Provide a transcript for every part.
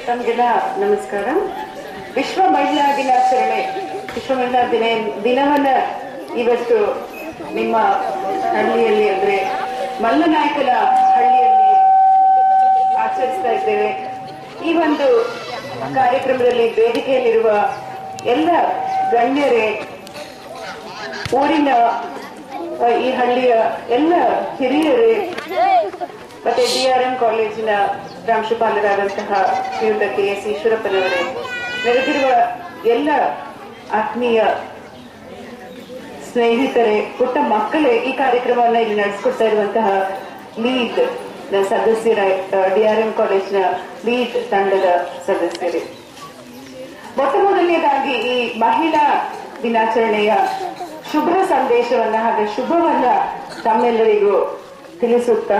ತಮಗೆಲ್ಲ ನಮಸ್ಕಾರ. ವಿಶ್ವ ಮಹಿಳಾ ದಿನಾಚರಣೆ, ವಿಶ್ವ ಮಹಿಳಾ ದಿನವನ್ನ ಇವತ್ತು ನಿಮ್ಮ ಹಳ್ಳಿಯಲ್ಲಿ ಅಂದ್ರೆ ಮಲ್ಲನಾಯಕನ ಹಳ್ಳಿಯಲ್ಲಿ ಆಚರಿಸ್ತಾ ಇದ್ದೇವೆ. ಈ ಒಂದು ಕಾರ್ಯಕ್ರಮದಲ್ಲಿ ವೇದಿಕೆಯಲ್ಲಿರುವ ಎಲ್ಲ ಗಣ್ಯರೇ, ಊರಿನ ಈ ಹಳ್ಳಿಯ ಎಲ್ಲ ಹಿರಿಯರೇ, ಮತ್ತೆ DRM ಕಾಲೇಜಿನ ಪ್ರಾಂಶುಪಾಲರಾದಂತಹ ಶ್ರೀಯುತ KS ಈಶ್ವರಪ್ಪನವರೇ, ನೆರೆದಿರುವ ಎಲ್ಲ ಆತ್ಮೀಯ ಸ್ನೇಹಿತರೇ, ಪುಟ್ಟ ಮಕ್ಕಳೇ, ಈ ಕಾರ್ಯಕ್ರಮವನ್ನು ಇಲ್ಲಿ ನಡೆಸಿಕೊಡ್ತಾ ಇರುವಂತಹ ಲೀಡ್ ಸದಸ್ಯರ, DRM ಕಾಲೇಜಿನ ಲೀಡ್ ತಂಡದ ಸದಸ್ಯರೇ, ಮೊಟ್ಟ ಮೊದಲನೇದಾಗಿ ಈ ಮಹಿಳಾ ದಿನಾಚರಣೆಯ ಶುಭ ಸಂದೇಶವನ್ನ ಹಾಗೆ ಶುಭವನ್ನ ತಮ್ಮೆಲ್ಲರಿಗೂ ತಿಳಿಸುತ್ತಾ,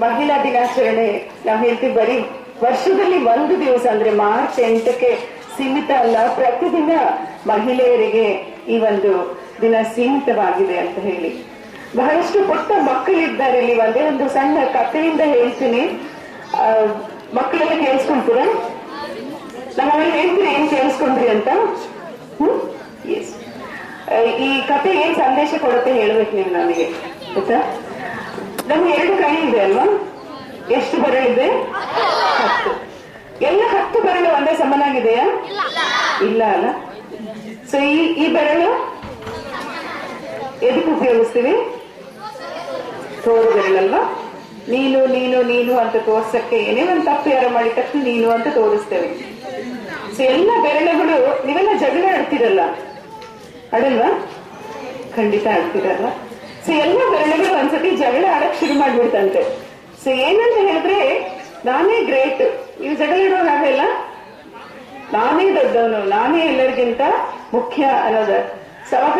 ಮಹಿಳಾ ದಿನಾಚರಣೆ ನಾವು ಹೇಳ್ತೀವಿ ಬರೀ ವರ್ಷದಲ್ಲಿ ಒಂದು ದಿವಸ ಅಂದ್ರೆ ಮಾರ್ಚ್ 8ಕ್ಕೆ ಸೀಮಿತ ಅಲ್ಲ, ಪ್ರತಿದಿನ ಮಹಿಳೆಯರಿಗೆ ಈ ಒಂದು ದಿನ ಸೀಮಿತವಾಗಿದೆ ಅಂತ ಹೇಳಿ. ಬಹಳಷ್ಟು ಪುಟ್ಟ ಮಕ್ಕಳಿದ್ದಾರೆ ಇಲ್ಲಿ. ಒಂದೇ ಒಂದು ಸಣ್ಣ ಕಥೆಯಿಂದ ಹೇಳ್ತೀನಿ, ಮಕ್ಕಳೆಲ್ಲ ಕೇಳಿಸ್ಕೊಂತೀರ? ನಾವೆಲ್ಲ ಹೇಳ್ತೀನಿ, ಏನ್ ಕೇಳಿಸ್ಕೊಂಡ್ರಿ ಅಂತ. ಈ ಕಥೆ ಏನ್ ಸಂದೇಶ ಕೊಡುತ್ತೆ ಹೇಳ್ಬೇಕು ನೀವು ನನಗೆ, ಆಯ್ತಾ? ನಮ್ಗೆ 2 ಕೈ ಇದೆ ಅಲ್ವಾ? ಎಷ್ಟು ಬೆರಳಿದೆ? 10. ಎಲ್ಲ 10 ಬೆರಳು ಒಂದೇ ಸಮನಾಗಿದೆಯಾ? ಇಲ್ಲ ಅಲ್ಲ. ಸೊ ಈ ಬೆರಳು ಎದಕ್ಕೆ ಉಪಯೋಗಿಸ್ತೀವಿ? ತೋರು ಬೆರಳಲ್ವಾ? ನೀನು ನೀನು ನೀನು ಅಂತ ತೋರ್ಸಕ್ಕೆ, ಏನೇ ಒಂದು ತಪ್ಪು ಯಾರು ಮಾಡಿದ ತಕ್ಷಣ ನೀನು ಅಂತ ತೋರಿಸ್ತೇವೆ. ಸೊ ಎಲ್ಲ ಬೆರಳುಗಳು, ನೀವೆಲ್ಲ ಜಗಳ ಆಡ್ತಿರಲ್ಲ, ಆಡಲ್ವಾ? ಖಂಡಿತ ಆಡ್ತಿರಲ್ಲ. ಸೊ ಎಲ್ಲ ಬೆರಳುಗಳು ಒಂದ್ಸತಿ ಜಗಳ ಆಡಕ್ ಶುರು ಮಾಡ್ಬಿಡ್ತಂತೆ. ಸೊ ಏನಂತ ಹೇಳಿದ್ರೆ, ನಾನೇ ಗ್ರೇಟ್, ಇವು ಜಗಳ ಇಡುವಾಗ ಹಾಗೆಲ್ಲ ನಾನೇ ದೊಡ್ಡವನು, ನಾನೇ ಎಲ್ಲರಿಗಿಂತ ಮುಖ್ಯ ಅನ್ನೋದ. ಸೊ ಅವಾಗ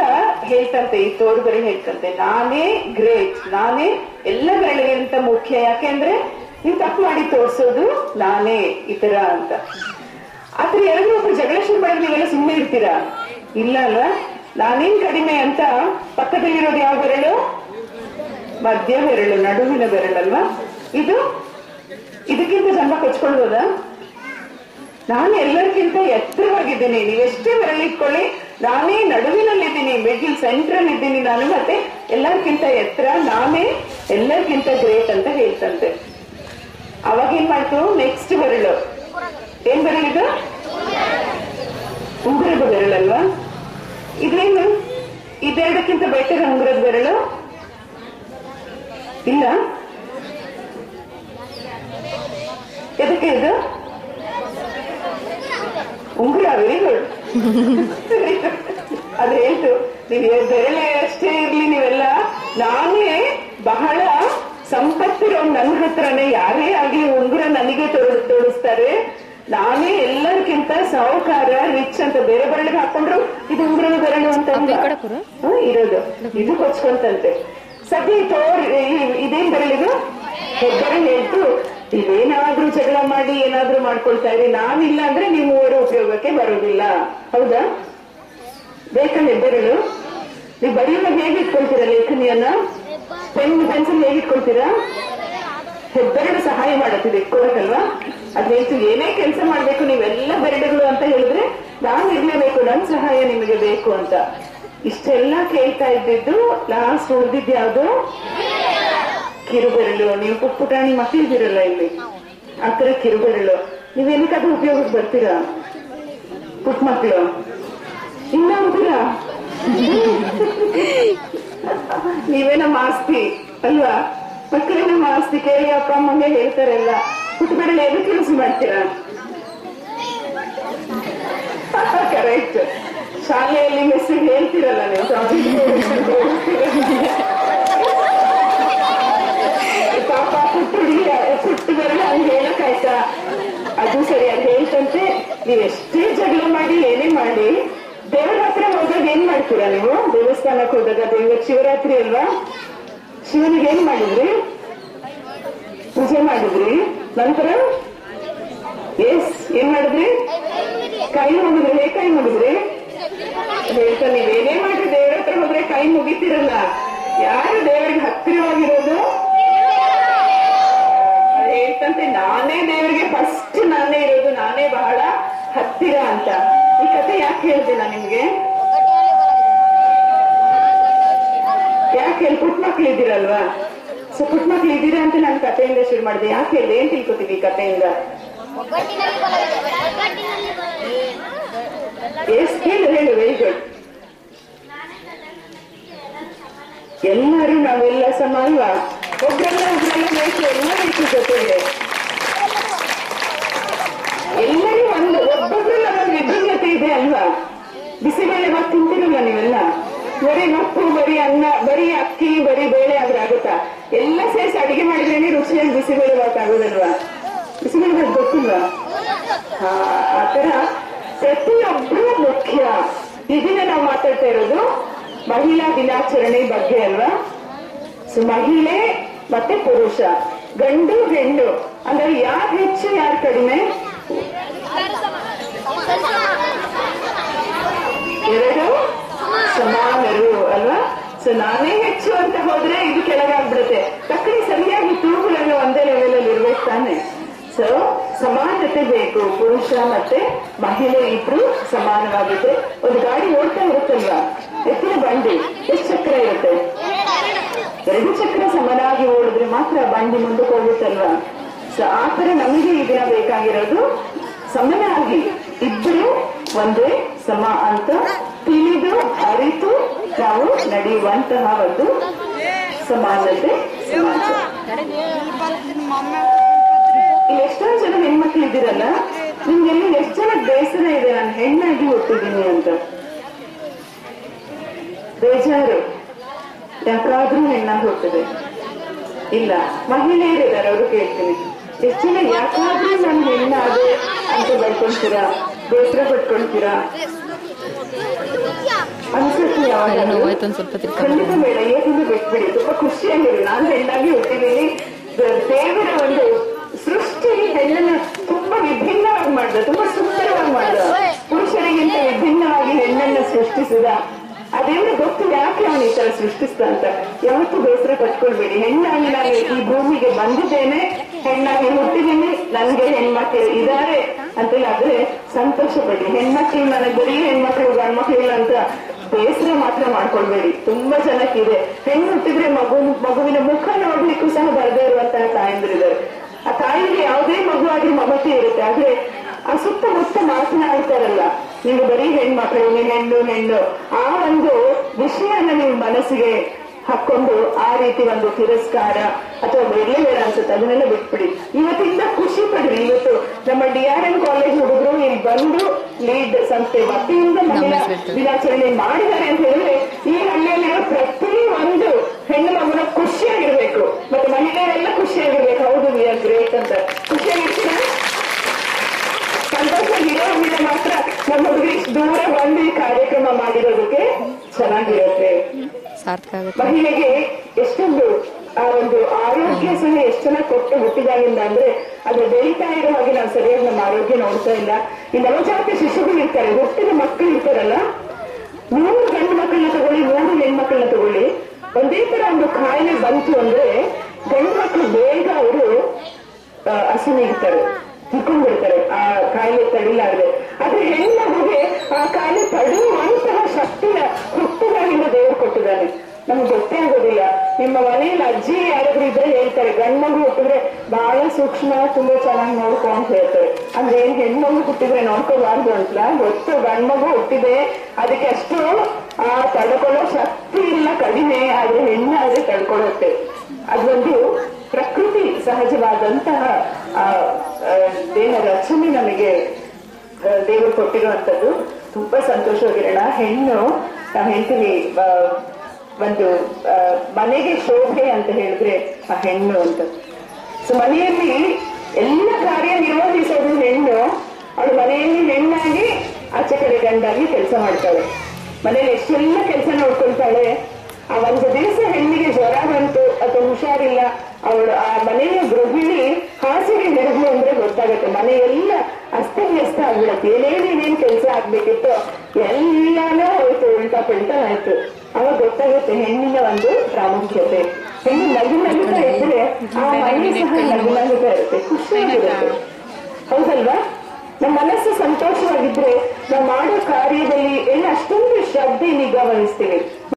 ಹೇಳ್ತಂತೆ, ಈ ತೋರು ಬೆರಳು ಹೇಳ್ತಂತೆ, ನಾನೇ ಗ್ರೇಟ್, ನಾನೇ ಎಲ್ಲ ಬೆರಳಿಗಿಂತ ಮುಖ್ಯ. ಯಾಕೆಂದ್ರೆ ನೀವು ತಪ್ಪು ಮಾಡಿ ತೋರ್ಸೋದು ನಾನೇ ಈ ತರ ಅಂತ. ಆದ್ರೆ ಯಾರಾದ್ರೂ ಒಬ್ರು ಜಗಳ ಶುರು ಮಾಡಿದ್ರೆ ನೀವೆಲ್ಲ ಸುಮ್ಮನೆ ಇರ್ತೀರಾ? ಇಲ್ಲ ಅಲ್ವಾ? ನಾನೇನ್ ಕಡಿಮೆ ಅಂತ ಪಕ್ಕದಲ್ಲಿರೋದು ಯಾವ ಬೆರಳು? ಮಧ್ಯ ಬೆರಳು, ನಡುವಿನ ಬೆರಳಲ್ವಾ? ಇದಕ್ಕಿಂತ ಜನ್ಮ ಕೊಚ್ಕೊಳ್ಬೋದಾ? ನಾನು ಎಲ್ಲರಿಗಿಂತ ಎತ್ತರವಾಗಿದ್ದೀನಿ, ನೀವೆಷ್ಟೇ ಬೆರಳಿಟ್ಕೊಳ್ಳಿ, ನಾನೇ ನಡುವಿನಲ್ಲಿದ್ದೀನಿ, ಮಿಡ್ಲ್ ಸೆಂಟ್ರಲ್ ಇದ್ದೀನಿ ನಾನು, ಮತ್ತೆ ಎಲ್ಲರಿಗಿಂತ ಎತ್ತರ, ನಾನೇ ಎಲ್ಲರಿಗಿಂತ ಗ್ರೇಟ್ ಅಂತ ಹೇಳ್ತಂತೆ. ಅವಾಗ ಏನ್ ಮಾಡ್ತು? ನೆಕ್ಸ್ಟ್ ಬೆರಳು ಏನ್ ಬೆರಳಿದು? ಉಂಗುರದ ಬೆರಳಲ್ವಾ? ಇದೇನು? ಇದೆರಡಕ್ಕಿಂತ ಬೆಟರ್ ಉಂಗುರದ ಬೆರಳು ಇಲ್ಲ. ಎದಕ್ಕೆ ಇದು ಉಂಗುರ? Very good. ಅದು ಹೇಳ್ತು, ನೀವು ಬೆರಳೆ ಅಷ್ಟೇ ಇರ್ಲಿ, ನೀವೆಲ್ಲ ನಾನೇ ಬಹಳ ಸಂಪತ್ತಿರೋ ನನ್ನ ಹತ್ರನೇ ಯಾರೇ ಆಗ್ಲಿ ಉಂಗುರ ನನಗೆ ತೋರಿಸ್ತಾರೆ, ನಾನೇ ಎಲ್ಲರಿಗಿಂತ ಸಾಹುಕಾರ, ರಿಚ್ ಅಂತ. ಬೇರೆ ಬೆರಳಿಗೆ ಹಾಕೊಂಡ್ರು ಇದು ಉಂಗುರದ ಬೆರಳು ಅಂತ ಇರೋದು, ಇದು ಕೊಚ್ಕೊಂತಂತೆ. ಸದ್ಯ ಇದೇನ್ ಬೆರಳಿದು? ಹೆಬ್ಬೆರಳು ಹೇಳ್ತು, ನೀವೇನಾದ್ರೂ ಜಗಳ ಮಾಡಿ ಏನಾದ್ರೂ ಮಾಡ್ಕೊಳ್ತಾ ಇರಿ, ನಾನಿಲ್ಲ ಅಂದ್ರೆ ನೀವು ಮೂವರು ಉಪಯೋಗಕ್ಕೆ ಬರೋದಿಲ್ಲ. ಹೌದಾ? ಬೇಕಾ ಹೆಬ್ಬೆರಳು? ನೀವು ಬರೆಯುವಾಗ ಹೇಗೆ ಇಟ್ಕೊಳ್ತೀರಾ ಲೇಖನಿಯನ್ನ? ಪೆನ್ಸಿಲ್ ಹೇಗೆ ಇಟ್ಕೊಳ್ತೀರಾ? ಹೆಬ್ಬೆರಳು ಸಹಾಯ ಮಾಡತ್ತಿದೆ ಇಟ್ಕೊಳಕಲ್ವಾ? ಅದ್ ಹೇಳ್ತು, ಏನೇ ಕೆಲಸ ಮಾಡ್ಬೇಕು ನೀವೆಲ್ಲ ಬೆರಳುಗಳು ಅಂತ ಹೇಳಿದ್ರೆ ನಾನು ಇರ್ಲೇಬೇಕು, ನನ್ ಸಹಾಯ ನಿಮಗೆ ಬೇಕು ಅಂತ. ಇಷ್ಟೆಲ್ಲ ಕೇಳ್ತಾ ಇದ್ದಿದ್ದು ಲಾಸ್ಟ್ ಉಳಿದಿದ್ದು ಯಾವ್ದು? ಕಿರುಬೆರಳು. ನೀವು ಪುಟ್ಪುಟಾಣಿ ಮಕ್ಕಳಿದಿರಲ್ಲ ಇಲ್ಲಿ, ಆತರ ಕಿರುಬೆರಳು. ನೀವೇನಕ್ಕಾದ್ರೂ ಉಪಯೋಗಕ್ಕೆ ಬರ್ತೀರಾ? ಪುಟ್ಟ ಮಕ್ಕಳು ಇಲ್ಲ ಅಂತೀರಾ? ನೀವೇ ನಮ್ಮ ಆಸ್ತಿ ಅಲ್ವಾ? ಮಕ್ಕಳೇ ನಮ್ಮ ಆಸ್ತಿ. ಕೇಳಿ ಅಪ್ಪ ಅಮ್ಮಂಗೆ ಹೇಳ್ತಾರಲ್ಲ, ಪುಟ್ಟ ಬೆರಳು ಎದಕ್ಕೆ ಯೂಸ್ ಮಾಡ್ತೀರಾ? ಕರೆಕ್ಟ್. ಶಾಲೆಯಲ್ಲಿ ಮೆಸೇಜ್ ಹೇಳ್ತಿರಲ್ಲ ನೀವು, ಪಾಪ ಪುಟ್ಟ ಬೆರಳು ಹಂಗೆ ಹೇಳಕ್ಕಾಯ್ತಾ? ಅದು ಸರಿ. ಅದು ಹೇಳ್ತಂತೆ, ನೀವೆಷ್ಟೇ ಜಗಳ ಮಾಡಿ ಏನೇ ಮಾಡಿ ದೇವರ ಹತ್ರ ಹೋದಾಗ ಏನ್ ಮಾಡ್ತೀರಾ ನೀವು? ದೇವಸ್ಥಾನಕ್ಕೆ ಹೋದಾಗ, ದೇವರ ಶಿವರಾತ್ರಿ ಅಲ್ವಾ? ಶಿವನಿಗೆ ಏನ್ ಮಾಡಿದ್ರಿ? ಪೂಜೆ ಮಾಡಿದ್ರಿ. ನಂತರ ಏನ್ ಮಾಡಿದ್ರಿ? ಕೈ ಮುಗಿದ್ರಿ. ಹೇಗೆ ಕೈ ಮುಗಿದ್ರಿ? ಹೇಳ್ತಾ, ನೀವೇನೇ ಮಾಡಿ ದೇವರ ಹತ್ರ ಹೋದ್ರೆ ಕೈ ಮುಗಿತಿರಲ್ಲ. ಯಾರು ದೇವರಿಗೆ ಹತ್ತಿರವಾಗಿರೋದು? ಹೇಳ್ತಂತ ಹೇಳುವಂತೆ ನಾನೇ ದೇವರಿಗೆ ಫಸ್ಟ್ ನಾನೇ ಇರೋದು, ನಾನೇ ಬಹಳ ಹತ್ತಿರ ಅಂತ. ಈ ಕಥೆ ಯಾಕೆ ಹೇಳ್ದೆ ನಾನು ನಿಮ್ಗೆ? ಯಾಕೆ ಹೇಳಿ, ಪುಟ್ಟ ಮಕ್ಳು ಇದ್ದೀರಲ್ವಾ? ಸೊ ಪುಟ್ಟ ಮಕ್ಳು ಇದ್ದೀರಾ ಅಂತ ನಾನು ಕಥೆಯಿಂದ ಶುರು ಮಾಡಿದೆ. ಯಾಕೆ ಹೇಳಿದೆ, ಏನ್ ತಿಳ್ಕೊತೀವಿ ಈ ಕಥೆಯಿಂದ? ಹೇಳು, ವೆರಿ ಗುಡ್. ಎಲ್ಲರೂ ನಾವೆಲ್ಲ ಸಮ ಅಲ್ವಾ? ಒಬ್ಬರಲ್ಲ ಬೇಕು, ಎಲ್ಲ ಬೇಕು ಜೊತೆಗೆ. ಎಲ್ಲರೂ ಒಬ್ಬೊಬ್ಬರಲ್ಲ ಒಂದು ವಿಭಿನ್ನತೆ ಇದೆ ಅಲ್ವಾ? ಬಿಸಿಬೇಳೆ ಭಾತ್ ತಿಂತಿರಲ್ಲ ನೀವೆಲ್ಲ? ಬರೀ ಉಪ್ಪು, ಬರೀ ಅನ್ನ, ಬರೀ ಅಕ್ಕಿ, ಬರೀ ಬೇಳೆ ಆದ್ರೆ ಆಗುತ್ತಾ? ಎಲ್ಲ ಸೇರಿಸಿ ಅಡಿಗೆ ಮಾಡಿದ್ರೇನೆ ರುಚಿಯಾಗಿ ಬಿಸಿಬೇಳೆ ಭಾತ್ ಆಗೋದಲ್ವಾ? ಬಿಸಿಬೇಳೆ ಭಾತ್ ಗೊತ್ತಿಲ್ವಾ? ಆತರ ಪ್ರತಿಯೊಬ್ಬರು ಮುಖ್ಯ. ಇದನ್ನ ನಾವು ಮಾತಾಡ್ತಾ ಇರೋದು ಮಹಿಳಾ ದಿನಾಚರಣೆ ಬಗ್ಗೆ ಅಲ್ವಾ? ಸೊ ಮಹಿಳೆ ಮತ್ತೆ ಪುರುಷ, ಗಂಡು ಹೆಣ್ಣು ಅಂದ್ರೆ ಯಾರು ಹೆಚ್ಚು ಯಾರು ಕಡಿಮೆ? ಎರಡು ಸಮಾನರು ಅಲ್ವಾ? ಸೊ ನಾನೇ ಹೆಚ್ಚು ಅಂತ ಹೋದ್ರೆ ಇದು ಕೆಳಗಾಗ್ಬಿಡುತ್ತೆ. ತಕ್ಕಡಿ ಸರಿಯಾಗಿ ತೂಗುಗಳನ್ನು ಒಂದೇ ಲೆವೆಲ್ ಅಲ್ಲಿ ಇರ್ಬೇಕು ತಾನೆ. ಸೊ ಸಮಾನತೆ ಬೇಕು. ಪುರುಷ ಮತ್ತೆ ಮಹಿಳೆ ಇಬ್ರು ಸಮಾನವಾಗಿದ್ರೆ. ಒಂದು ಗಾಡಿ ಓಡ್ತಾ ಇರುತ್ತಲ್ವಾ, ಎತ್ತಿನ ಬಂಡಿ ಎಷ್ಟು ಚಕ್ರ ಇರುತ್ತೆ? 2 ಚಕ್ರ ಸಮನಾಗಿ ಓಡಿದ್ರೆ ಮಾತ್ರ ಬಂಡಿ ಮುಂದಕ್ಕೆ ಹೋಗುತ್ತಲ್ವಾ? ಸೊ ಆತರ ನಮಗೆ ಈ ದಿನ ಬೇಕಾಗಿರೋದು ಸಮನಾಗಿ ಇಬ್ರು ಒಂದೇ ಸಮ ಅಂತ ತಿಳಿದು ಅರಿತು ನಾವು ನಡೆಯುವಂತಹ ಒಂದು ಸಮಾನತೆ ಸಮಾಜ. ಇಲ್ಲಿ ಎಷ್ಟೊಂದು ಜನ ಹೆಣ್ಮಕ್ಳು ಇದ್ದೀರಲ್ಲ, ನಿಮ್ಗೆಲ್ಲ ಎಷ್ಟು ಜನ ಬೇಸರ ಇದೆ ನಾನು ಹೆಣ್ಣಾಗಿ ಹುಟ್ಟಿದ್ದೀನಿ ಅಂತ? ಬೇಜಾರು ಯಾಕಾದ್ರೂ ಹೆಣ್ಣಾಗಿ ಹುಟ್ಟಿದೆ? ಇಲ್ಲ, ಮಹಿಳೆಯರಿದ್ದಾರೆ, ಅವರು ಕೇಳ್ತೀನಿ. ಎಷ್ಟು ಜನ ಯಾಕಾದ್ರೂ ನಾನು ಹೆಣ್ಣಾದೆ ಅಂತ ಬಡ್ಕೊಳ್ತೀರಾ, ಬೇಸರ ಪಡ್ಕೊಳ್ತೀರಾ ಅನ್ಸುತ್ತೆ? ಖಂಡಿತ ಬೇಡ, ಇವತ್ತಿಂದ ಬಿಟ್ಬಿಡಿ. ತುಂಬಾ ಖುಷಿಯಾಗಿರಿ, ನಾನು ಹೆಣ್ಣಾಗಿ ಹುಟ್ಟಿದ್ದೀನಿ. ದೇವರ ಒಂದು ಸೃಷ್ಟಿ ಹೆಣ್ಣನ್ನ ತುಂಬಾ ವಿಭಿನ್ನವಾಗಿ ಮಾಡಿದ, ತುಂಬಾ ಸುಂದರವಾಗಿ ಮಾಡಿದ. ಪುರುಷರಿಗಿಂತ ವಿಭಿನ್ನವಾಗಿ ಹೆಣ್ಣನ್ನ ಸೃಷ್ಟಿಸಿದ. ಅದೇನು ಗೊತ್ತು ಯಾಕೆ ಅವನು ಈ ತರ ಸೃಷ್ಟಿಸ್ತ ಅಂತ. ಯಾವತ್ತೂ ಬೇಸರ ಪಟ್ಕೊಳ್ಬೇಡಿ. ಹೆಣ್ಣಾಗಿ ನಾನು ಈ ಭೂಮಿಗೆ ಬಂದಿದ್ದೇನೆ, ಹೆಣ್ಣಾಗಿ ಹುಟ್ಟಿದ್ದೀನಿ, ನನ್ಗೆ ಹೆಣ್ಮಕ್ಳು ಇದ್ದಾರೆ ಅಂತೆಲ್ಲ ಆದ್ರೆ ಸಂತೋಷ ಪಡಿ. ಹೆಣ್ಮಕ್ಳು ನನಗೆ ಬರೀ ಹೆಣ್ಮಕ್ಳು ಗಂಡ್ಮಕ್ಳಿಲ್ಲ ಅಂತ ಬೇಸರ ಮಾತ್ರ ಮಾಡ್ಕೊಳ್ಬೇಡಿ. ತುಂಬಾ ಜನಕ್ಕಿದೆ, ಹೆಣ್ಣು ಹುಟ್ಟಿದ್ರೆ ಮಗುವಿನ ಮುಖ ನೋಡ್ಲಿಕ್ಕೂ ಸಹ ಬರದೇ ಇರುವಂತಹ ತಾಯಂದಿರಿದ್ದಾರೆ. ಆ ತಾಯಿಗೆ ಯಾವುದೇ ಮಗು ಆದ್ರೂ ಮಮತೆ ಇರುತ್ತೆ. ಆದ್ರೆ ಆ ಸುತ್ತಮುತ್ತ ಮಾತನಾಡ್ತಾರಲ್ಲ, ನೀವು ಬರೀ ಹೆಣ್ಮಕ್ಳು, ಹೆಣ್ಣು ಆ ಒಂದು ವಿಷಯನ ನೀವು ಮನಸ್ಸಿಗೆ ಹಾಕೊಂಡು ಆ ರೀತಿ ಒಂದು ತಿರಸ್ಕಾರ ಅಥವಾ ಬೇಡ ಅನ್ಸುತ್ತೆ, ಅದನ್ನೆಲ್ಲ ಬಿಟ್ಬಿಡಿ. ಇವತ್ತಿಂದ ಖುಷಿ ಪಡ್ರಿ. ಇವತ್ತು ನಮ್ಮ DRN ಕಾಲೇಜ್ ಹುಡುಗರು ಇಲ್ಲಿ ಬಂದು ಲೀಡ್ ಸಂಸ್ಥೆ ವತಿಯಿಂದ ಮಹಿಳಾ ದಿನಾಚರಣೆ ಮಾಡಿದ್ದಾರೆ ಅಂತ ಹೇಳಿದ್ರೆ ಈ ಹಳ್ಳಿಯಲ್ಲಿರೋ ಪ್ರತಿ ಒಂದು ಹೆಣ್ಣು ಮಗುನ ಖುಷಿಯಾಗಿರ್ಬೇಕು, ಮತ್ತೆ ಮಹಿಳೆಯರೆಲ್ಲ ಖುಷಿಯಾಗಿರ್ಬೇಕು. ಹೌದು, ವಿ ಆರ್ ಗ್ರೇಟ್ ಅಂತ ಖುಷಿಯಾಗಿರ್ತೀರ. ಸಂತೋಷವಾಗಿರೋದ್ರಿಂದ ಮಾತ್ರ ನಮ್ಮ ಹುಡುಗಿ ದೂರ ಬಂದು ಈ ಕಾರ್ಯಕ್ರಮ ಮಾಡಿರೋದಕ್ಕೆ ಚೆನ್ನಾಗಿರುತ್ತೆ. ಮಹಿಳೆಗೆ ಎಷ್ಟೊಂದು ಆ ಒಂದು ಆರೋಗ್ಯ ಸಹ ಎಷ್ಟು ಜನ ಕೊಟ್ಟು ಹುಟ್ಟಿದಾಗಿಂದ ಅಂದ್ರೆ ಅದು ಬೆಳೀತಾ ಇರೋ ಹಾಗೆ ನಾವು ಸರಿಯಾಗಿ ನಮ್ಮ ಆರೋಗ್ಯ ನೋಡ್ತಾ ಇಲ್ಲ. ಈ ನವಜಾತ ಶಿಶುಗಳು ಇರ್ತಾರೆ, ಹುಟ್ಟಿದ ಮಕ್ಕಳು ಇರ್ತಾರಲ್ಲ, 3 ಗಂಡು ಮಕ್ಕಳನ್ನ ತಗೊಳ್ಳಿ, 3 ಹೆಣ್ಮಕ್ಳನ್ನ ತಗೊಳ್ಳಿ, ಒಂದೇ ತರ ಒಂದು ಕಾಯಿಲೆ ಬಂತು ಅಂದ್ರೆ ಗಂಡು ಮಕ್ಕಳು ಬೇಗ ಅವರು ಹಸುನಿರ್ತಾರೆ, ತಿಳ್ಕೊಂಡಿರ್ತಾರೆ ಆ ಕಾಯಿಲೆ ತಡಿಲಾರದೆ. ಆದ್ರೆ ಹೆಣ್ಮಗುಗೆ ಆ ಕಾಯಿಲೆ ತಡೆಯುವಂತಹ ಶಕ್ತಿನ ಹುಟ್ಟಿದಾಗಿಂದ ದೇವರು ಕೊಟ್ಟಿದ್ದಾನೆ. ನಮ್ಗೆ ಗೊತ್ತೇ ಆಗೋದಿಲ್ಲ. ನಿಮ್ಮ ಮನೆಯಲ್ಲಿ ಅಜ್ಜಿ ಯಾರಾದ್ರೂ ಇದ್ರೆ ಹೇಳ್ತಾರೆ, ಗಂಡ್ಮಗು ಹುಟ್ಟಿದ್ರೆ ಬಹಳ ಸೂಕ್ಷ್ಮ, ತುಂಬಾ ಚೆನ್ನಾಗಿ ನೋಡ್ಕೊ ಅಂತ ಹೇಳ್ತಾರೆ. ಅಂದ್ರೆ ಏನ್ ಹೆಣ್ಮಗು ಹುಟ್ಟಿದ್ರೆ ನೋಡ್ಕೋಬಾರ್ದು ಅಂತಲ್ಲ, ಗೊತ್ತು ಗಂಡ್ಮಗು ಹುಟ್ಟಿದೆ ಅದಕ್ಕೆ ಅಷ್ಟು ಆ ತಡ್ಕೊಳ್ಳೋ ಶಕ್ತಿ ಇಲ್ಲ, ಕಡಿಮೆ. ಆದ್ರೆ ಹೆಣ್ಣಾದ್ರೆ ತಡ್ಕೊಳ್ಳುತ್ತೆ. ಅದೊಂದು ಪ್ರಕೃತಿ ಸಹಜವಾದಂತಹ ದೇಹ ರಚನೆ ನಮಗೆ ದೇವರು ಕೊಟ್ಟಿರುವಂತದ್ದು. ತುಂಬಾ ಸಂತೋಷವಾಗಿರೋಣ. ಹೆಣ್ಣು ನಾವು ಹೇಳ್ತೀವಿ ಒಂದು ಮನೆಗೆ ಶೋಭೆ ಅಂತ ಹೇಳಿದ್ರೆ ಆ ಹೆಣ್ಣು ಅಂತ. ಸೊ ಮನೆಯಲ್ಲಿ ಎಲ್ಲ ಕಾರ್ಯ ನಿರ್ವಹಿಸೋದು ಹೆಣ್ಣು. ಅವಳು ಮನೆಯಲ್ಲಿ ಹೆಣ್ಣಾಗಿ ಆಚೆ ಕಡೆ ಗಂಡಾಗಿ ಕೆಲಸ ಮಾಡ್ತಾಳೆ. ಮನೇಲಿ ಎಷ್ಟೆಲ್ಲ ಕೆಲಸ ನೋಡ್ಕೊಳ್ತಾಳೆ. ಆ ಒಂದು ದಿವಸ ಹೆಣ್ಣಿಗೆ ಜ್ವರ ಬಂತು ಅಥವಾ ಹುಷಾರಿಲ್ಲ, ಅವಳು ಆ ಮನೆಯ ಗೃಹಿಣಿ ಹಾಸಿಗೆ ಹಿಡಿದ್ಲು ಅಂದ್ರೆ ಗೊತ್ತಾಗುತ್ತೆ, ಮನೆಯೆಲ್ಲ ಅಸ್ತವ್ಯಸ್ತ ಆಗ್ಬಿಡತ್ತೆ. ಏನೇನೇನೇನ್ ಕೆಲಸ ಆಗ್ಬೇಕಿತ್ತು ಎಲ್ಲಾನು ಹೋಯ್ತು, ಉಲ್ಟಾ ಪಲ್ಟಾ ಆಯ್ತು. ಅವಾಗ ಗೊತ್ತಾಗುತ್ತೆ ಹೆಣ್ಣಿನ ಒಂದು ಪ್ರಾಮುಖ್ಯತೆ. ಹೆಣ್ಣು ನಗು ನಗುತ್ತಾ ಇದ್ರೆ ಆ ಮನೆ ಸಹ ನಗು ನಗುತ್ತಾ ಇರುತ್ತೆ, ಖುಷಿಯಾಗಿರುತ್ತೆ. ಹೌದಲ್ವಾ? ನಮ್ಮ ಮನಸ್ಸು ಸಂತೋಷವಾಗಿದ್ರೆ ನಾವು ಮಾಡೋ ಕಾರ್ಯದಲ್ಲಿ ಎಲ್ಲ ಅಷ್ಟೊಂದು ಶ್ರದ್ಧೆ ನಿಗಾ ವಹಿಸ್ತೀವಿ.